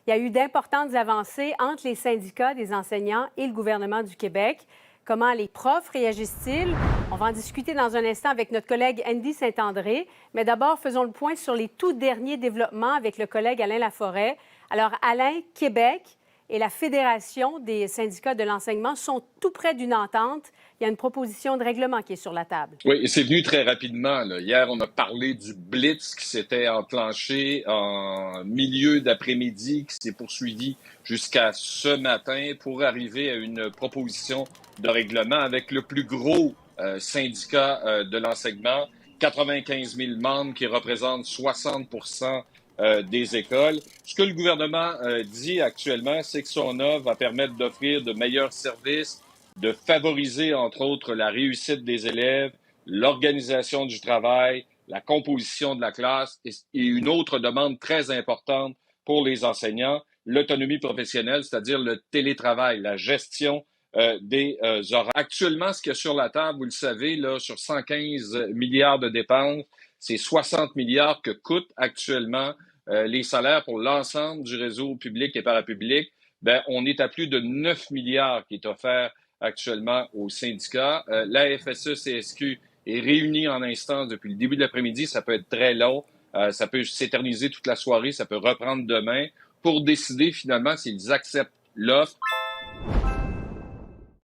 Il y a eu d'importantes avancées entre les syndicats des enseignants et le gouvernement du Québec. Comment les profs réagissent-ils? On va en discuter dans un instant avec notre collègue Andy Saint-André. Mais d'abord, faisons le point sur les tout derniers développements avec le collègue Alain Laforêt. Alors, Alain, Québec et la Fédération des syndicats de l'enseignement sont tout près d'une entente. Il y a une proposition de règlement qui est sur la table. Oui, et c'est venu très rapidement, là. Hier, on a parlé du blitz qui s'était enclenché en milieu d'après-midi, qui s'est poursuivi jusqu'à ce matin pour arriver à une proposition de règlement avec le plus gros syndicat de l'enseignement, 95 000 membres qui représentent 60 des écoles. Ce que le gouvernement dit actuellement, c'est que son offre va permettre d'offrir de meilleurs services, de favoriser, entre autres, la réussite des élèves, l'organisation du travail, la composition de la classe et une autre demande très importante pour les enseignants, l'autonomie professionnelle, c'est-à-dire le télétravail, la gestion des horaires. Actuellement, ce qu'il y a sur la table, vous le savez, là, sur 115 milliards de dépenses, c'est 60 milliards que coûtent actuellement les salaires pour l'ensemble du réseau public et parapublic. Ben, on est à plus de 9 milliards qui est offert actuellement aux syndicats. La FSE-CSQ est réunie en instance depuis le début de l'après-midi. Ça peut être très long. Ça peut s'éterniser toute la soirée. Ça peut reprendre demain pour décider finalement s'ils acceptent l'offre